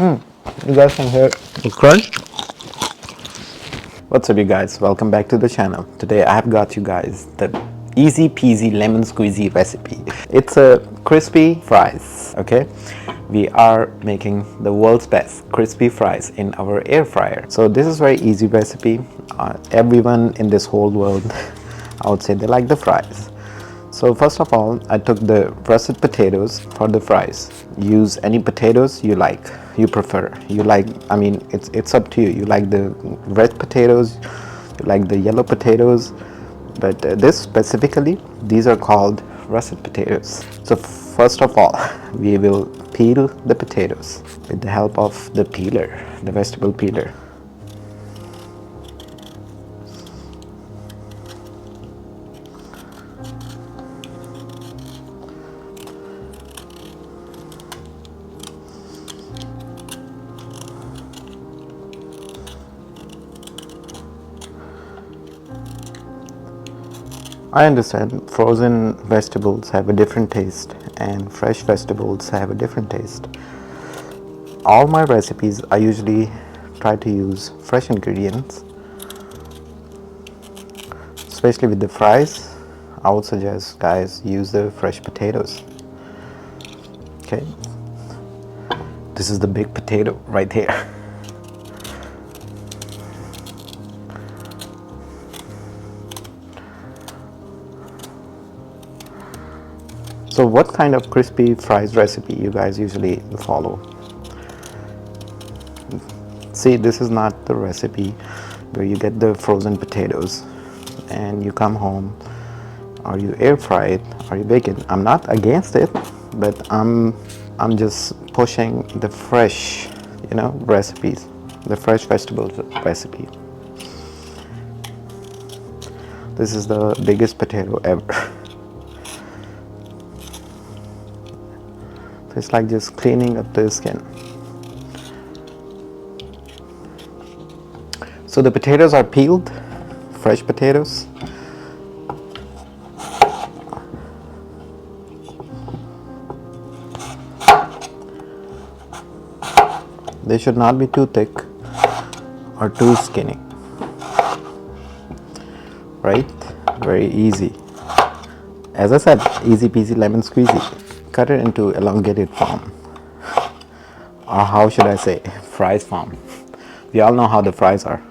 You guys can hear the crunch? What's up, you guys? Welcome back to the channel. Today I've got you guys the easy peasy lemon squeezy recipe. It's a crispy fries, okay? We are making the world's best crispy fries in our air fryer. So this is very easy recipe. Everyone in this whole world, I would say they like the fries. So first of all, I took the russet potatoes for the fries. Use any potatoes you like, you prefer. You like, I mean, it's up to you. You like the red potatoes, you like the yellow potatoes, but this specifically, these are called russet potatoes. So first of all, we will peel the potatoes with the help of the peeler, the vegetable peeler. I understand frozen vegetables have a different taste and fresh vegetables have a different taste. All my recipes, I usually try to use fresh ingredients. Especially with the fries, I would suggest guys use the fresh potatoes. Okay, this is the big potato right here. So what kind of crispy fries recipe you guys usually follow? See, this is not the recipe where you get the frozen potatoes and you come home, or you air fry it, or you bake it. I'm not against it, but I'm just pushing the fresh, recipes, the fresh vegetables recipe. This is the biggest potato ever. It's like just cleaning up the skin. So the potatoes are peeled, fresh potatoes. They should not be too thick or too skinny. Right? Very easy. As I said, easy peasy lemon squeezy. Cut it into elongated form, or how should I say, fries form. We all know how the fries are.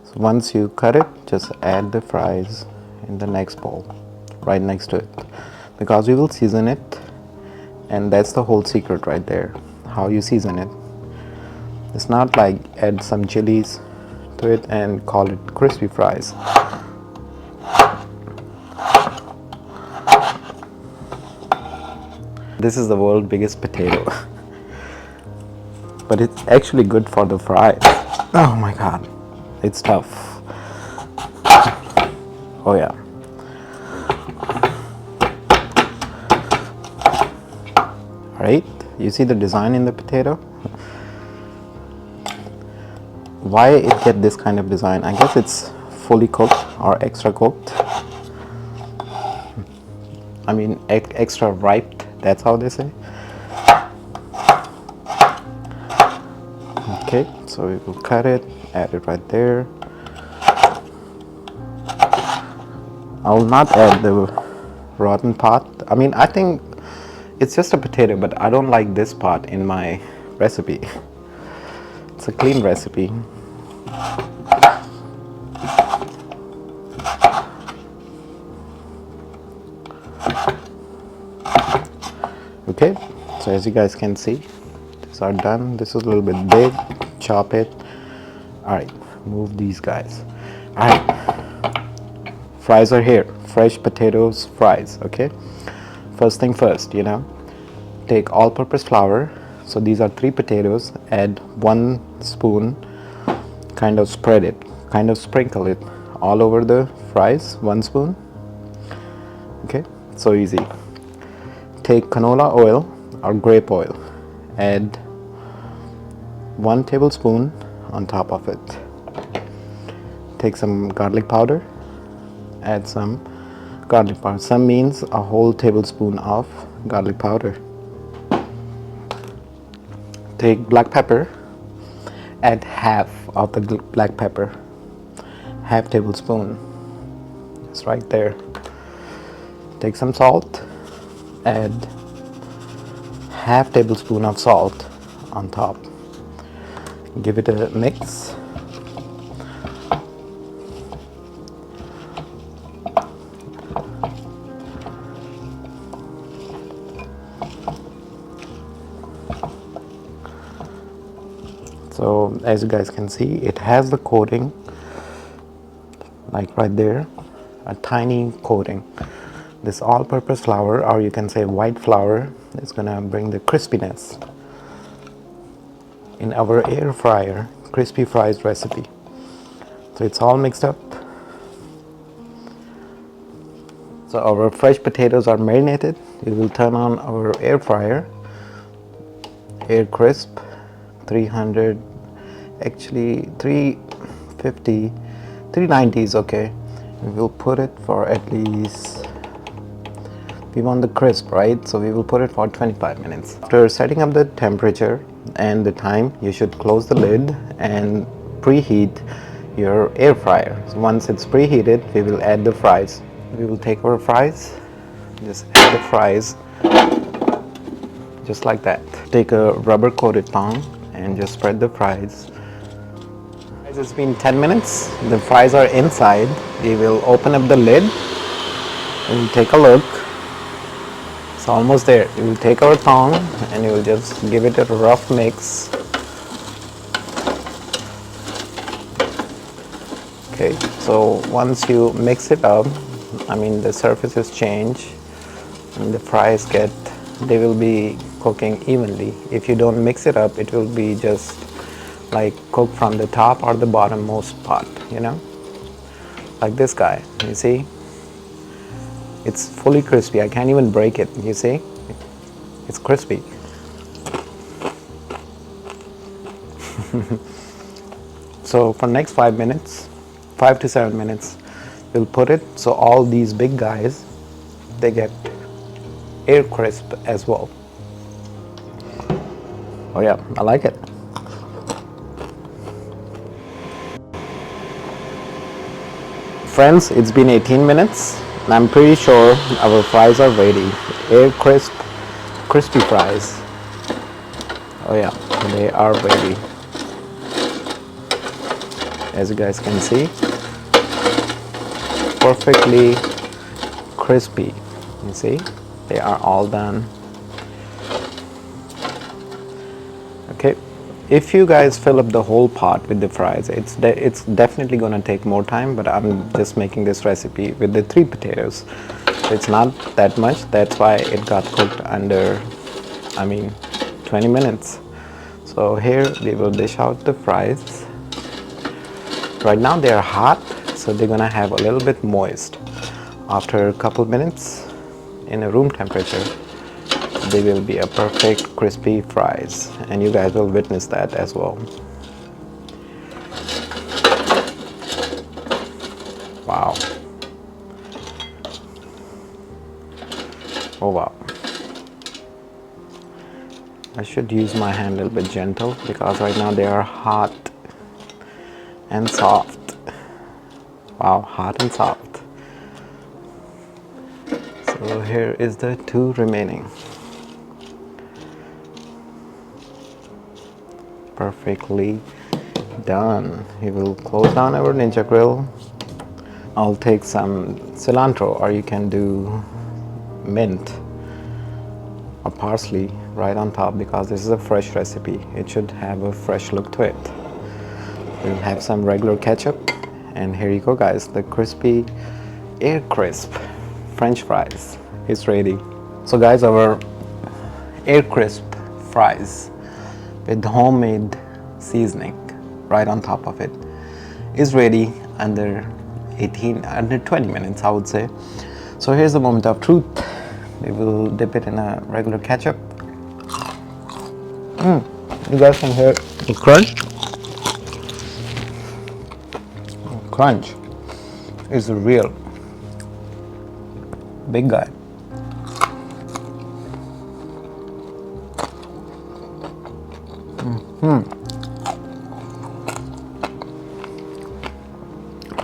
So once you cut it, just add the fries in the next bowl, right next to it, because we will season it. And that's the whole secret right there, how you season it. It's not like add some chilies to it and call it crispy fries. This is the world's biggest potato. But it's actually good for the fries. Oh my god, it's tough. Oh yeah. Right? You see the design in the potato? Why it get this kind of design? I guess it's fully cooked or extra cooked. I mean, extra ripe, that's how they say. Okay, so we will cut it, add it right there. I will not add the rotten part. I mean, I think it's just a potato, but I don't like this part in my recipe. It's a clean recipe. Okay, so as you guys can see, these are done. This is a little bit big. Chop it. Alright, move these guys. Alright, fries are here. Fresh potatoes, fries, okay? First thing first, take all-purpose flour. So these are 3 potatoes. Add 1 spoon. Kind of spread it. Kind of sprinkle it all over the fries. 1 spoon. Okay, so easy. Take canola oil or grape oil. Add 1 tablespoon on top of it. Take some garlic powder, add some garlic powder. Some means a whole tablespoon of garlic powder. Take black pepper, add half of the black pepper, half tablespoon. It's right there. Take some salt, add half tablespoon of salt on top. Give it a mix. So as you guys can see, it has the coating, like right there, a tiny coating. This all-purpose flour, or you can say white flour, is gonna bring the crispiness in our air fryer crispy fries recipe. So it's all mixed up. So our fresh potatoes are marinated. We will turn on our air fryer, air crisp, 300, actually 350, 390 is okay. We will put it for at least, we want the crisp, right? So we will put it for 25 minutes. After setting up the temperature and the time, you should close the lid and preheat your air fryer. So once it's preheated, we will add the fries. We will take our fries, just add the fries, just like that. Take a rubber coated tongue and just spread the fries. It's been 10 minutes. The fries are inside. We will open up the lid and take a look. It's almost there. We will take our tongue and you will just give it a rough mix. Okay, so once you mix it up, the surfaces change and the fries they will be cooking evenly. If you don't mix it up, it will be just like cooked from the top or the bottom most part, like this guy. You see, it's fully crispy. I can't even break it. You see, it's crispy. So for next 5 to 7 minutes, we'll put it so all these big guys, they get air crisp as well. Oh yeah, I like it. Friends, it's been 18 minutes and I'm pretty sure our fries are ready. Air crisp, crispy fries. Oh yeah, they are ready. As you guys can see, perfectly crispy. You see, they are all done. Okay, if you guys fill up the whole pot with the fries, it's definitely gonna take more time, but I'm just making this recipe with the 3 potatoes. So it's not that much. That's why it got cooked under 20 minutes. So here we will dish out the fries. Right now they are hot, so they're gonna have a little bit moist. After a couple minutes in a room temperature, they will be a perfect crispy fries, and you guys will witness that as well. Wow. Oh wow. I should use my hand a little bit gentle because right now they are hot and soft. Wow, hot and soft. So here is the 2 remaining. Perfectly done. We will close down our Ninja Grill. I'll take some cilantro, or you can do mint or parsley right on top because this is a fresh recipe. It should have a fresh look to it. We'll have some regular ketchup, and here you go guys, the crispy air crisp French fries is ready. So guys, our air crisp fries with homemade seasoning right on top of it is ready under 20 minutes, I would say. So here's the moment of truth. We will dip it in a regular ketchup. You guys can hear The crunch is real. Big guy.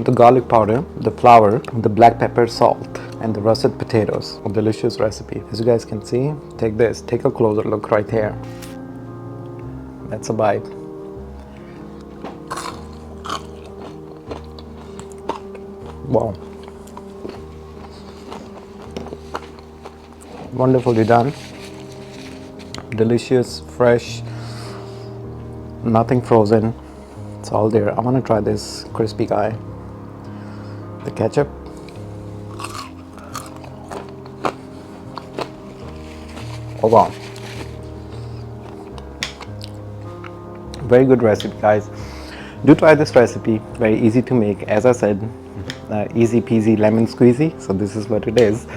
The garlic powder, the flour, the black pepper, salt, and the russet potatoes. A delicious recipe. As you guys can see, take this, take a closer look right here. That's a bite. Wow. Wonderfully done. Delicious, fresh, nothing frozen. It's all there. I want to try this crispy guy. The ketchup. Oh wow. Very good recipe, guys. Do try this recipe. Very easy to make. As I said, easy peasy lemon squeezy. So this is what it is.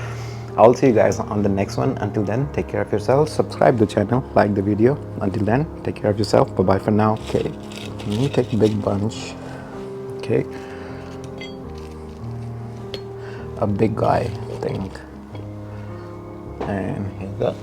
I'll see you guys on the next one. Until then, take care of yourselves. Subscribe to the channel. Like the video. Until then, take care of yourself. Bye bye for now. Okay. Let me take a big bunch. Okay. A big guy, I think. And here we go.